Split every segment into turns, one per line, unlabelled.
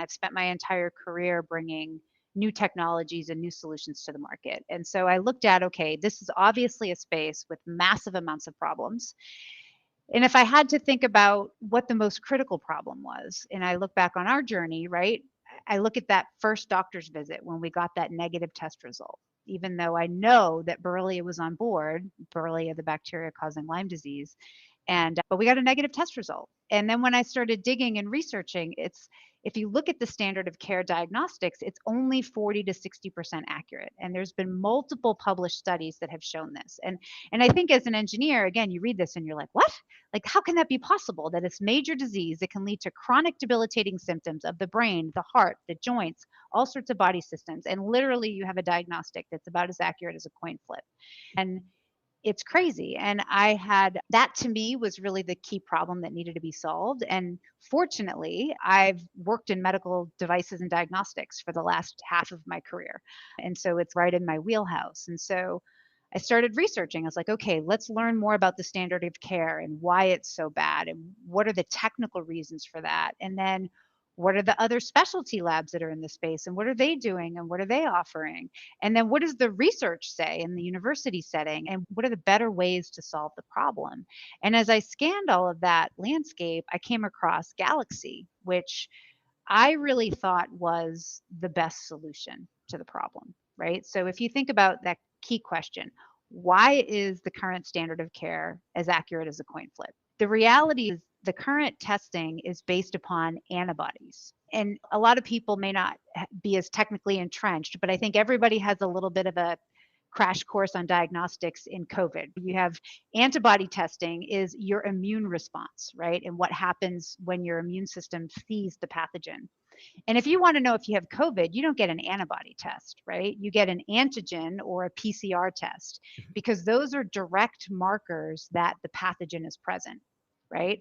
I've spent my entire career bringing new technologies and new solutions to the market. And so I looked at, okay, this is obviously a space with massive amounts of problems. And if I had to think about what the most critical problem was, and I look back on our journey, right? I look at that first doctor's visit when we got that negative test result. Even though I know that Borrelia was on board, Borrelia, the bacteria causing Lyme disease, but we got a negative test result. And then when I started digging and researching, it's if you look at the standard of care diagnostics, it's only 40 to 60% accurate. And there's been multiple published studies that have shown this. And I think as an engineer, again, you read this and you're like, what? Like, how can that be possible that it's major disease that can lead to chronic debilitating symptoms of the brain, the heart, the joints, all sorts of body systems. And literally you have a diagnostic that's about as accurate as a coin flip. And it's crazy. And I had that to me was really the key problem that needed to be solved. And fortunately, I've worked in medical devices and diagnostics for the last half of my career. And so it's right in my wheelhouse. And so I started researching. I was like, okay, let's learn more about the standard of care and why it's so bad and what are the technical reasons for that. And then what are the other specialty labs that are in the space and what are they doing and what are they offering? And then what does the research say in the university setting and what are the better ways to solve the problem? And as I scanned all of that landscape, I came across Galaxy, which I really thought was the best solution to the problem, right? So if you think about that key question, why is the current standard of care as accurate as a coin flip? The reality is the current testing is based upon antibodies. And a lot of people may not be as technically entrenched, but I think everybody has a little bit of a crash course on diagnostics in COVID. You have antibody testing is your immune response, right? And what happens when your immune system sees the pathogen. And if you want to know if you have COVID, you don't get an antibody test, right? You get an antigen or a PCR test because those are direct markers that the pathogen is present, right?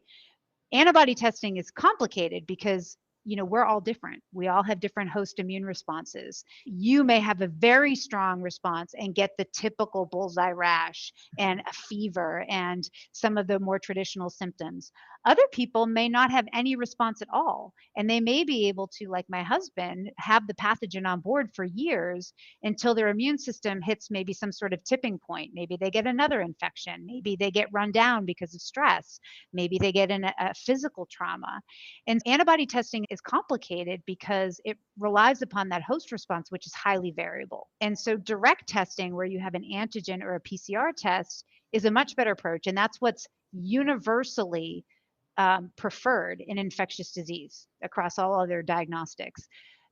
Antibody testing is complicated because we're all different. We all have different host immune responses. You may have a very strong response and get the typical bullseye rash and a fever and some of the more traditional symptoms. Other people may not have any response at all. And they may be able to, like my husband, have the pathogen on board for years until their immune system hits maybe some sort of tipping point. Maybe they get another infection. Maybe they get run down because of stress. Maybe they get in a physical trauma. And antibody testing is complicated because it relies upon that host response, which is highly variable. And so direct testing, where you have an antigen or a PCR test, is a much better approach. And that's what's universally preferred in infectious disease across all other diagnostics.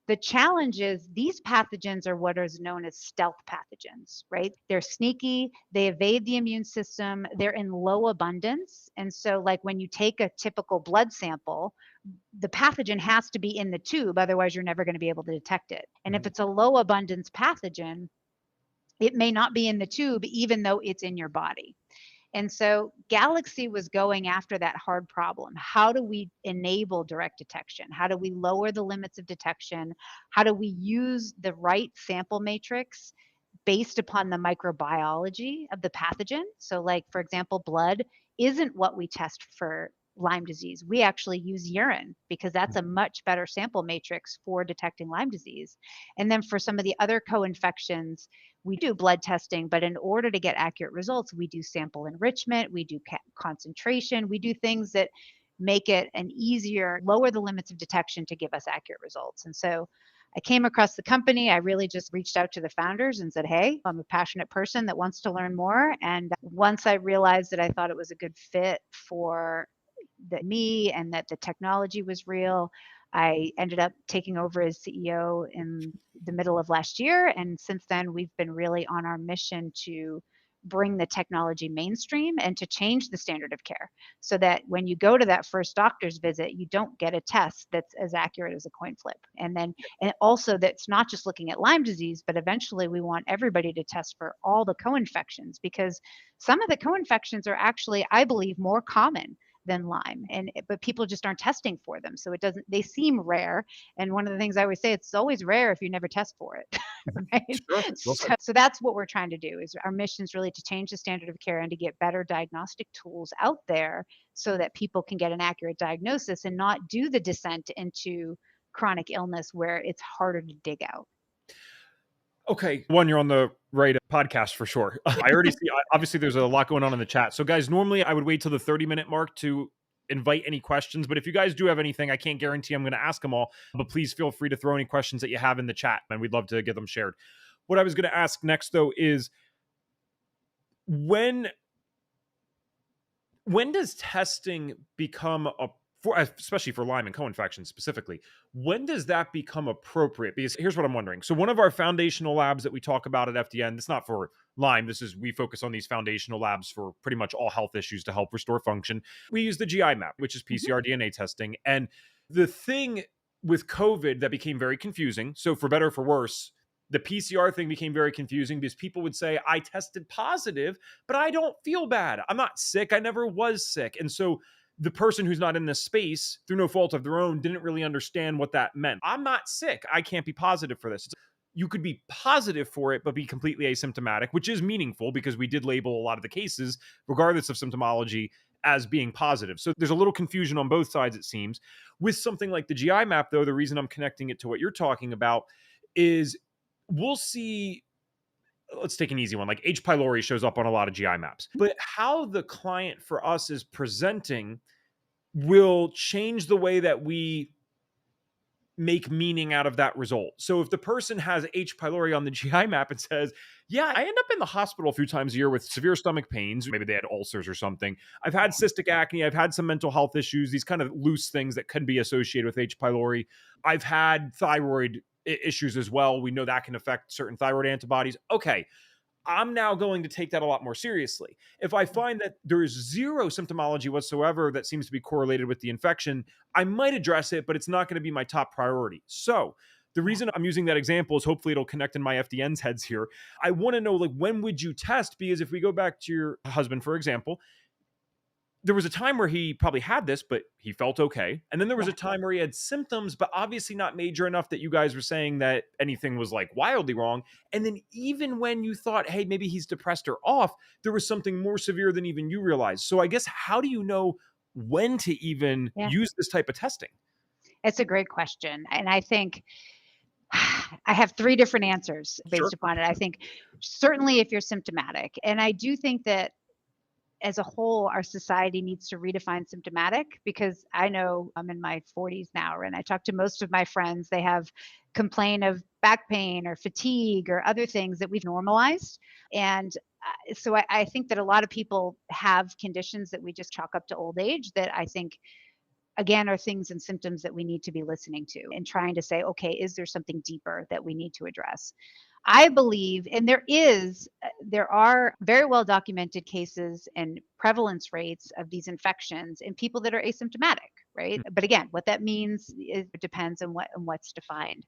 The challenge is these pathogens are what is known as stealth pathogens, right? They're sneaky, they evade the immune system, they're in low abundance. And so, like when you take a typical blood sample, the pathogen has to be in the tube, otherwise, you're never going to be able to detect it. And if it's a low abundance pathogen, it may not be in the tube, even though it's in your body. And so Galaxy was going after that hard problem. How do we enable direct detection? How do we lower the limits of detection? How do we use the right sample matrix based upon the microbiology of the pathogen? So, like, for example, blood isn't what we test for Lyme disease. We actually use urine because that's a much better sample matrix for detecting Lyme disease. And then for some of the other co-infections, we do blood testing, but in order to get accurate results, we do sample enrichment, we do concentration, we do things that make it an easier, lower the limits of detection to give us accurate results. And so I came across the company. I really just reached out to the founders and said, hey, I'm a passionate person that wants to learn more. And once I realized that I thought it was a good fit for me and that the technology was real, I ended up taking over as CEO in the middle of last year. And since then, we've been really on our mission to bring the technology mainstream and to change the standard of care so that when you go to that first doctor's visit, you don't get a test that's as accurate as a coin flip. And also that's not just looking at Lyme disease, but eventually we want everybody to test for all the co-infections because some of the co-infections are actually, I believe, more common than Lyme, but people just aren't testing for them. So they seem rare. And one of the things I always say, it's always rare if you never test for it. Right?
Sure.
So that's what we're trying to do. Is our mission is really to change the standard of care and to get better diagnostic tools out there so that people can get an accurate diagnosis and not do the descent into chronic illness where it's harder to dig out.
Okay, one, you're on the right podcast for sure. I already see, obviously, there's a lot going on in the chat. So, guys, normally I would wait till the 30-minute mark to invite any questions. But if you guys do have anything, I can't guarantee I'm going to ask them all. But please feel free to throw any questions that you have in the chat, and we'd love to get them shared. What I was going to ask next, though, is when does testing become especially for Lyme and co-infections specifically, when does that become appropriate? Because here's what I'm wondering. So one of our foundational labs that we talk about at FDN, it's not for Lyme. We focus on these foundational labs for pretty much all health issues to help restore function. We use the GI map, which is PCR DNA testing. And the thing with COVID that became very confusing, so for better or for worse, the PCR thing became very confusing because people would say, I tested positive, but I don't feel bad. I'm not sick. I never was sick. And so the person who's not in this space, through no fault of their own, didn't really understand what that meant. I'm not sick. I can't be positive for this. You could be positive for it, but be completely asymptomatic, which is meaningful because we did label a lot of the cases, regardless of symptomology, as being positive. So there's a little confusion on both sides, it seems. With something like the GI map, though, the reason I'm connecting it to what you're talking about is we'll see, let's take an easy one, like H. pylori shows up on a lot of GI maps. But how the client for us is presenting will change the way that we make meaning out of that result. So if the person has H. pylori on the GI map and says, yeah, I end up in the hospital a few times a year with severe stomach pains, maybe they had ulcers or something. I've had cystic acne. I've had some mental health issues, these kind of loose things that can be associated with H. pylori. I've had thyroid issues as well. We know that can affect certain thyroid antibodies. Okay, I'm now going to take that a lot more seriously. If I find that there is zero symptomology whatsoever that seems to be correlated with the infection, I might address it, but it's not going to be my top priority. So the reason I'm using that example is hopefully it'll connect in my FDN's heads here. I want to know, like, when would you test? Because if we go back to your husband, for example, there was a time where he probably had this, but he felt okay. And then there was a time where he had symptoms, but obviously not major enough that you guys were saying that anything was like wildly wrong. And then even when you thought, hey, maybe he's depressed or off, there was something more severe than even you realized. So I guess, how do you know when to even use this type of testing?
It's a great question. And I think I have 3 different answers based upon it. I think certainly if you're symptomatic, and I do think that as a whole, our society needs to redefine symptomatic, because I know I'm in my 40s now, and I talk to most of my friends, they have complain of back pain or fatigue or other things that we've normalized. And so I think that a lot of people have conditions that we just chalk up to old age that I think, again, are things and symptoms that we need to be listening to and trying to say, okay, is there something deeper that we need to address? I believe, and there are very well documented cases and prevalence rates of these infections in people that are asymptomatic, right? But again, what that means, it depends on what's defined.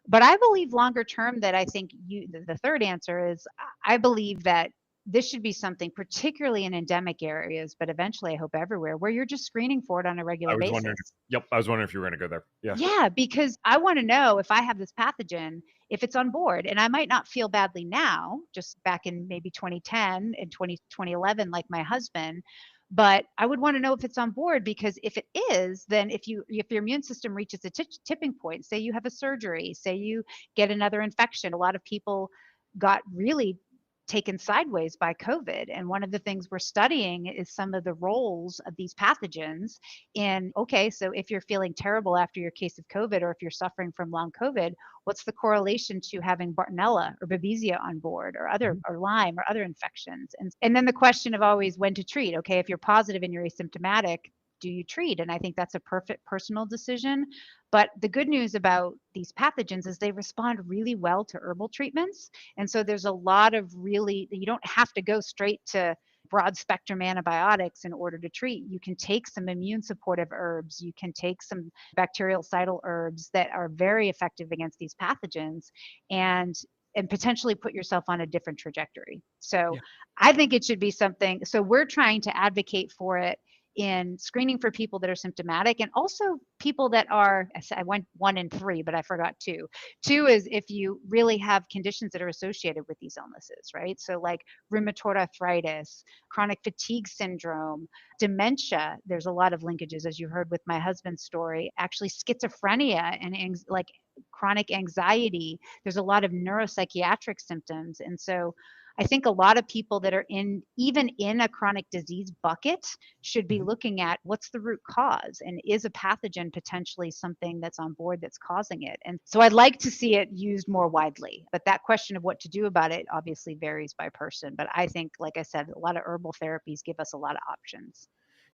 But I believe longer term that I think the third answer is, I believe that this should be something, particularly in endemic areas, but eventually I hope everywhere, where you're just screening for it on a regular basis.
I was wondering if you were going to go there.
Yeah, because I want to know if I have this pathogen, if it's on board. And I might not feel badly now, just back in maybe 2010 and 2011, like my husband, but I would want to know if it's on board, because if it is, then if your immune system reaches a tipping point, say you have a surgery, say you get another infection, a lot of people got really taken sideways by COVID. And one of the things we're studying is some of the roles of these pathogens in, okay, so if you're feeling terrible after your case of COVID, or if you're suffering from long COVID, what's the correlation to having Bartonella or Babesia on board, or or Lyme or other infections? And then the question of always when to treat. Okay, if you're positive and you're asymptomatic, do you treat? And I think that's a perfect personal decision. But the good news about these pathogens is they respond really well to herbal treatments. And so there's a lot of you don't have to go straight to broad spectrum antibiotics in order to treat. You can take some immune supportive herbs. You can take some bactericidal herbs that are very effective against these pathogens, and potentially put yourself on a different trajectory. So I think it should be something. So we're trying to advocate for it in screening for people that are symptomatic, and also people that are, I went 1 and 3, but I forgot 2. 2 is if you really have conditions that are associated with these illnesses, right? So like rheumatoid arthritis, chronic fatigue syndrome, dementia. There's a lot of linkages, as you heard with my husband's story, actually schizophrenia and like chronic anxiety. There's a lot of neuropsychiatric symptoms. And so I think a lot of people that are even in a chronic disease bucket should be
Mhm.
looking at what's the root cause, and is a pathogen potentially something that's on board that's causing it. And so I'd like to see it used more widely, but that question of what to do about it obviously varies by person. But I think, like I said, a lot of herbal therapies give us a lot of options.